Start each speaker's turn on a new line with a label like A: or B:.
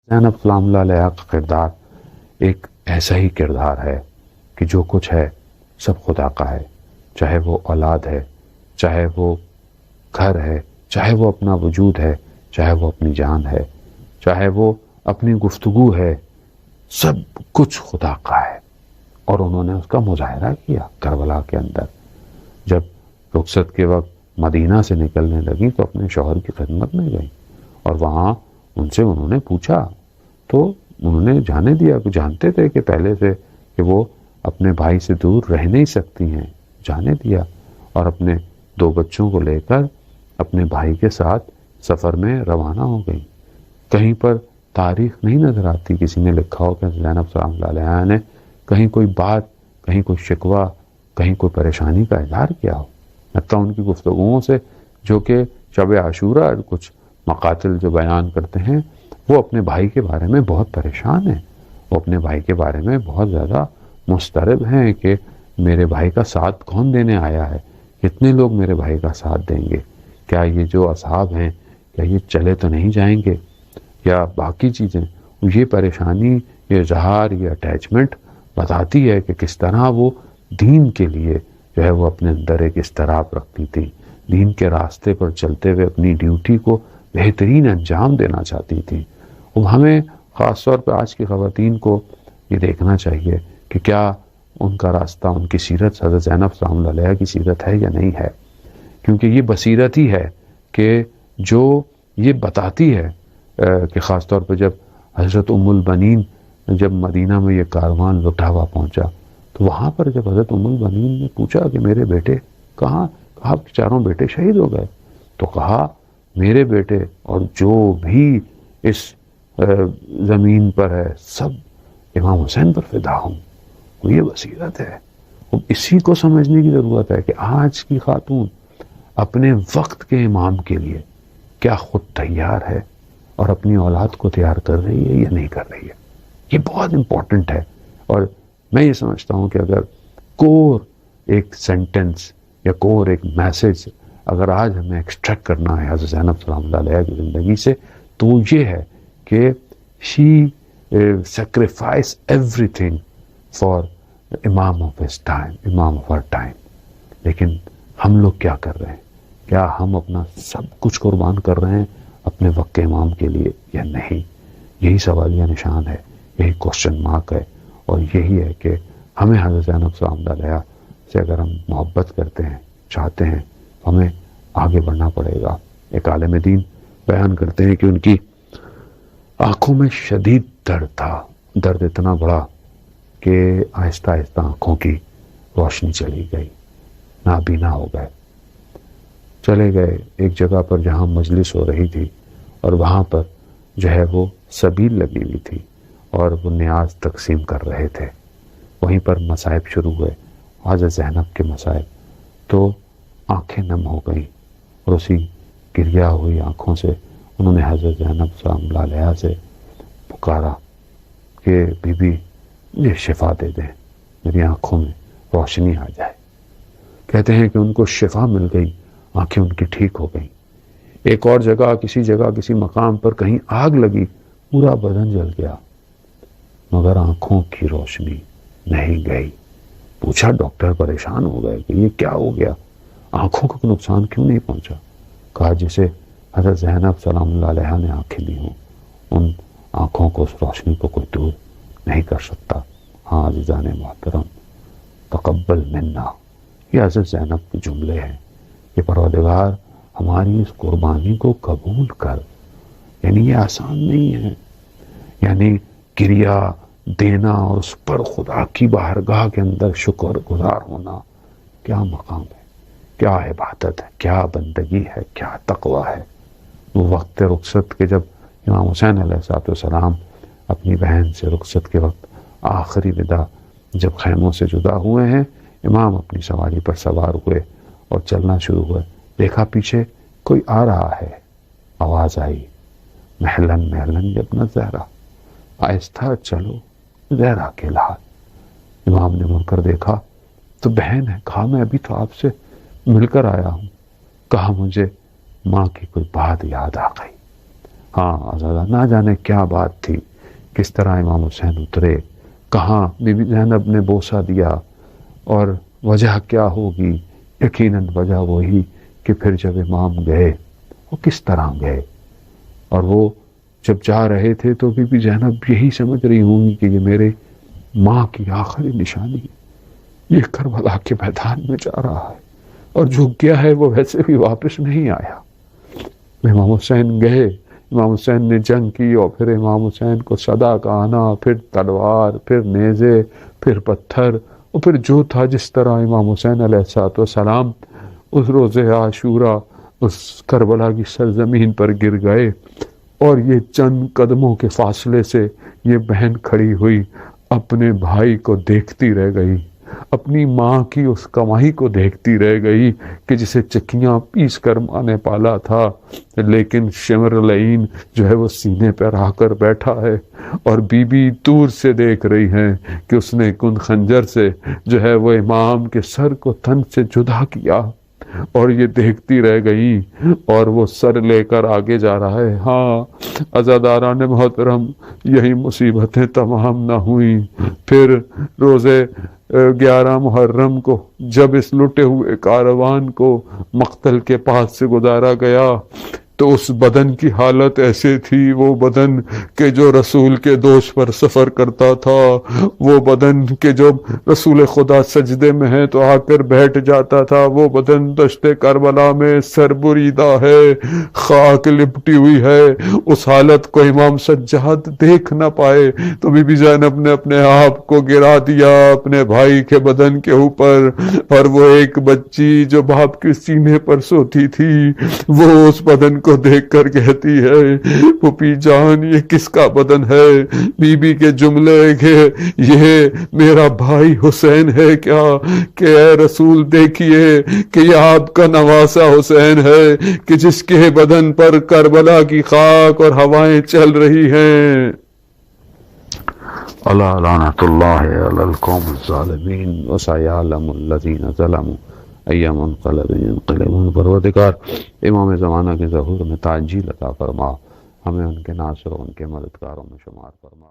A: زینب سلام اللہ علیہ کا کردار ایک ایسا ہی کردار ہے کہ جو کچھ ہے سب خدا کا ہے، چاہے وہ اولاد ہے، چاہے وہ گھر ہے، چاہے وہ اپنا وجود ہے، چاہے وہ اپنی جان ہے، چاہے وہ اپنی گفتگو ہے، سب کچھ خدا کا ہے۔ اور انہوں نے اس کا مظاہرہ کیا کربلا کے اندر۔ جب رخصت کے وقت مدینہ سے نکلنے لگی تو اپنے شوہر کی خدمت میں گئی، اور وہاں ان سے انہوں نے پوچھا تو انہوں نے جانے دیا کہ جانتے تھے کہ پہلے سے کہ وہ اپنے بھائی سے دور رہ نہیں سکتی ہیں، جانے دیا، اور اپنے 2 بچوں کو لے کر اپنے بھائی کے ساتھ سفر میں روانہ ہو گئی۔ کہیں پر تاریخ نہیں نظر آتی کسی نے لکھا ہو کہ زینب سلام اللہ علیہا نے کہیں کوئی بات، کہیں کوئی شکوہ، کہیں کوئی پریشانی کا اظہار کیا ہو۔ حتیٰ ان کی گفتگوؤں سے جو کہ شب عاشورہ کچھ مقاتل جو بیان کرتے ہیں، وہ اپنے بھائی کے بارے میں بہت پریشان ہیں، وہ اپنے بھائی کے بارے میں بہت زیادہ مضطرب ہیں کہ میرے بھائی کا ساتھ کون دینے آیا ہے، کتنے لوگ میرے بھائی کا ساتھ دیں گے، کیا یہ جو اصحاب ہیں کیا یہ چلے تو نہیں جائیں گے، یا باقی چیزیں۔ یہ پریشانی، یہ اظہار، یہ اٹیچمنٹ بتاتی ہے کہ کس طرح وہ دین کے لیے جو ہے وہ اپنے اندر ایک اضطراب رکھتی تھی، دین کے راستے پر چلتے ہوئے اپنی ڈیوٹی کو بہترین انجام دینا چاہتی تھی۔ اور ہمیں خاص طور پہ آج کی خواتین کو یہ دیکھنا چاہیے کہ کیا ان کا راستہ، ان کی سیرت حضرت زینب سلام اللہ علیہا کی سیرت ہے یا نہیں ہے، کیونکہ یہ بصیرت ہی ہے کہ جو یہ بتاتی ہے کہ خاص طور پہ جب حضرت ام البنین جب مدینہ میں یہ کاروان لٹا ہوا پہنچا تو وہاں پر جب حضرت ام البنین نے پوچھا کہ میرے بیٹے کہاں، کہا کہ 4 بیٹے شہید ہو گئے، تو کہا میرے بیٹے اور جو بھی اس زمین پر ہے سب امام حسین پر فدا ہوں۔ یہ بصیرت ہے، اسی کو سمجھنے کی ضرورت ہے کہ آج کی خاتون اپنے وقت کے امام کے لیے کیا خود تیار ہے اور اپنی اولاد کو تیار کر رہی ہے یا نہیں کر رہی ہے۔ یہ بہت امپورٹنٹ ہے، اور میں یہ سمجھتا ہوں کہ اگر کور ایک سینٹنس یا کور ایک میسج اگر آج ہمیں ایکسٹریکٹ کرنا ہے حضرت زینب سلام اللہ علیہا کی زندگی سے تو یہ ہے کہ شی sacrifice everything for امام آف his time، امام آف our time۔ لیکن ہم لوگ کیا کر رہے ہیں؟ کیا ہم اپنا سب کچھ قربان کر رہے ہیں اپنے وقت کے امام کے لیے یا نہیں؟ یہی سوالیہ نشان ہے، یہی کوشچن مارک ہے، اور یہی ہے کہ ہمیں حضرت زینب سلام اللہ علیہا سے اگر ہم محبت کرتے ہیں، چاہتے ہیں، تو ہمیں آگے بڑھنا پڑے گا۔ ایک عالم دین بیان کرتے ہیں کہ ان کی آنکھوں میں شدید درد تھا، درد اتنا بڑا کہ آہستہ آہستہ آنکھوں کی روشنی چلی گئی، نابینا ہو گئے، چلے گئے ایک جگہ پر جہاں مجلس ہو رہی تھی، اور وہاں پر جو ہے وہ سبیل لگی ہوئی تھی اور وہ نیاز تقسیم کر رہے تھے۔ وہیں پر مصائب شروع ہوئے، حضرت زینب کے مصائب، تو آنکھیں نم ہو گئیں، اور اسی گریا ہوئی آنکھوں سے انہوں نے حضرت زینب سلام اللہ علیہا سے پکارا کہ بی بی مجھے شفا دے دیں، میری آنکھوں میں روشنی آ جائے۔ کہتے ہیں کہ ان کو شفا مل گئی، آنکھیں ان کی ٹھیک ہو گئیں۔ ایک اور جگہ، کسی مقام پر کہیں آگ لگی، پورا بدن جل گیا، مگر آنکھوں کی روشنی نہیں گئی۔ پوچھا، ڈاکٹر پریشان ہو گئے کہ یہ کیا ہو گیا، آنکھوں کو نقصان کیوں نہیں پہنچا؟ کہا جسے حضرت زینب سلام اللہ علیہا نے آنکھیں دی ہوں، ان آنکھوں کو، اس روشنی کو کوئی دور نہیں کر سکتا۔ ہاں عزیزان محترم، تقبل منا، یہ حضرت زینب کے جملے ہیں کہ پروردگار ہماری اس قربانی کو قبول کر۔ یعنی یہ آسان نہیں ہے، یعنی کریا دینا اور اس پر خدا کی بارگاہ کے اندر شکر گزار ہونا کیا مقام ہے، کیا عبادت ہے، کیا بندگی ہے، کیا تقوی ہے۔ وہ وقت رخصت کے جب امام حسین علیہ السلام اپنی بہن سے رخصت کے وقت آخری وداع جب خیموں سے جدا ہوئے ہیں، امام اپنی سواری پر سوار ہوئے اور چلنا شروع ہوئے، دیکھا پیچھے کوئی آ رہا ہے، آواز آئی، محلن محلن ابن زہرا، آہستہ چلو زہرا کے لحاظ۔ امام نے مڑ کر دیکھا تو بہن ہے۔ کہا میں ابھی تو آپ سے مل کر آیا ہوں۔ کہا مجھے ماں کی کوئی بات یاد آ گئی۔ ہاں آزادہ، نہ جانے کیا بات تھی، کس طرح امام حسین اترے، کہاں بی بی زینب نے بوسہ دیا، اور وجہ کیا ہوگی؟ یقیناً وجہ وہی کہ پھر جب امام گئے، وہ کس طرح گئے، اور وہ جب جا رہے تھے تو بی بی زینب یہی سمجھ رہی ہوں گی کہ یہ میرے ماں کی آخری نشانی ہے، یہ کربلا کے میدان میں جا رہا ہے، اور جو گیا ہے وہ ویسے بھی واپس نہیں آیا۔ امام حسین گئے، امام حسین نے جنگ کی، اور پھر امام حسین کو صدا کا آنا، پھر تلوار، پھر نیزے، پھر پتھر، اور پھر جو تھا جس طرح امام حسین علیہ السلام اس روز عاشورہ اس کربلا کی سرزمین پر گر گئے، اور یہ چند قدموں کے فاصلے سے یہ بہن کھڑی ہوئی، اپنے بھائی کو دیکھتی رہ گئی، اپنی ماں کی اس کمائی کو دیکھتی رہ گئی کہ جسے چکیاں پیس کر ماں نے پالا تھا، لیکن شمر لعین جو ہے وہ سینے پر آ کر بیٹھا ہے، اور بی بی دور سے دیکھ رہی ہیں کہ اس نے کن خنجر سے جو ہے وہ امام کے سر کو تن سے جدا کیا، اور یہ دیکھتی رہ گئی، اور وہ سر لے کر آگے جا رہا ہے۔ ہاں عزاداران محترم، یہی مصیبتیں تمام نہ ہوئیں، پھر روزے 11 محرم کو جب اس لٹے ہوئے کاروان کو مقتل کے پاس سے گزارا گیا تو اس بدن کی حالت ایسے تھی، وہ بدن کہ جو رسول کے دوش پر سفر کرتا تھا، وہ بدن کہ جو رسول خدا سجدے میں ہے تو آ کر بیٹھ جاتا تھا، وہ بدن دشت کربلا میں سر بریدہ ہے، خاک لپٹی ہوئی ہے۔ اس حالت کو امام سجاد دیکھ نہ پائے تو بی بی زینب نے اپنے آپ کو گرا دیا اپنے بھائی کے بدن کے اوپر، اور وہ ایک بچی جو باپ کے سینے پر سوتی تھی وہ اس بدن کو دیکھ کر کہتی ہے، پھوپھی جان یہ کس کا بدن ہے؟ بی بی کے جملے کہ یہ میرا بھائی حسین ہے کیا؟ کہ اے رسول دیکھیے کہ یہ آپ کا نواسا حسین ہے کہ جس کے بدن پر کربلا کی خاک اور ہوائیں چل رہی ہیں۔ اللہ لعنت اللہ علی القوم الظالمین وسیعلم الذین ظلموا ای منقلب ینقلبون۔ پروردگار امام زمانہ کے ظہور میں تعجیل عطا فرما، ہمیں ان کے ناصر و ان کے مددگاروں میں شمار فرما۔